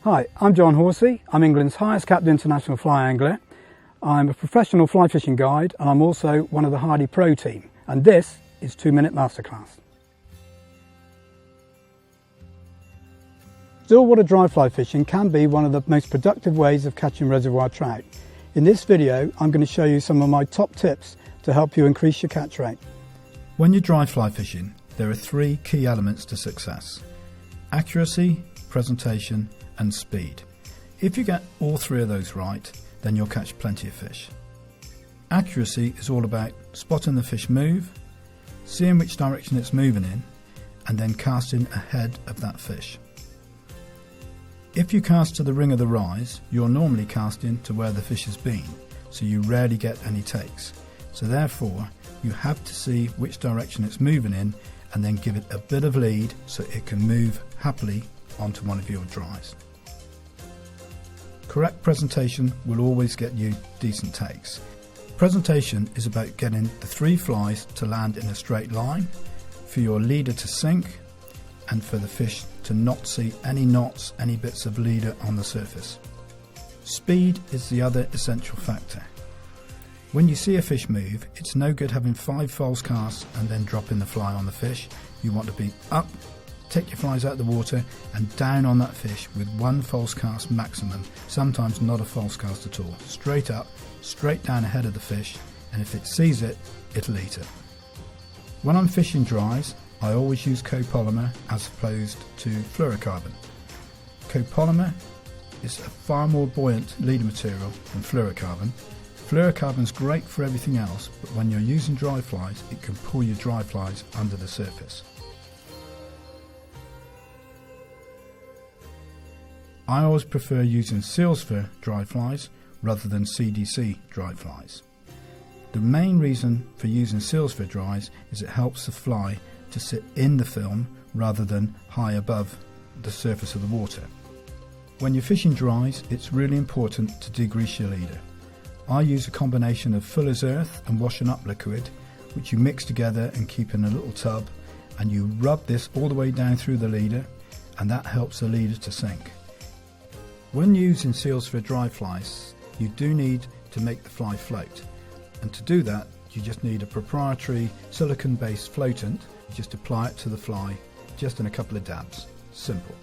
Hi, I'm John Horsey. I'm England's highest capped international fly angler. I'm a professional fly fishing guide and I'm also one of the Hardy Pro team. And this is 2 Minute Masterclass. Stillwater dry fly fishing can be one of the most productive ways of catching reservoir trout. In this video, I'm going to show you some of my top tips to help you increase your catch rate. When you're dry fly fishing, there are three key elements to success: accuracy, presentation and speed. If you get all three of those right, then you'll catch plenty of fish. Accuracy is all about spotting the fish move, seeing which direction it's moving in, and then casting ahead of that fish. If you cast to the ring of the rise, you're normally casting to where the fish has been, so you rarely get any takes. So therefore, you have to see which direction it's moving in and then give it a bit of lead so it can move happily onto one of your dries. Correct presentation will always get you decent takes. Presentation is about getting the three flies to land in a straight line, for your leader to sink, and for the fish to not see any knots, any bits of leader on the surface. Speed is the other essential factor. When you see a fish move, it's no good having 5 false casts and then dropping the fly on the fish. You want to be up, take your flies out of the water and down on that fish with 1 false cast maximum, sometimes not a false cast at all. Straight up, straight down ahead of the fish, and if it sees it, it'll eat it. When I'm fishing dries, I always use copolymer as opposed to fluorocarbon. Copolymer is a far more buoyant leader material than fluorocarbon. Fluorocarbon's great for everything else, but when you're using dry flies, it can pull your dry flies under the surface. I always prefer using seals for dry flies rather than CDC dry flies. The main reason for using seals for dries is it helps the fly to sit in the film rather than high above the surface of the water. When you're fishing dries, it's really important to degrease your leader. I use a combination of Fuller's Earth and washing up liquid, which you mix together and keep in a little tub, and you rub this all the way down through the leader, and that helps the leader to sink. When using seals for dry flies, you do need to make the fly float, and to do that you just need a proprietary silicone based floatant. You just apply it to the fly just in a couple of dabs. Simple.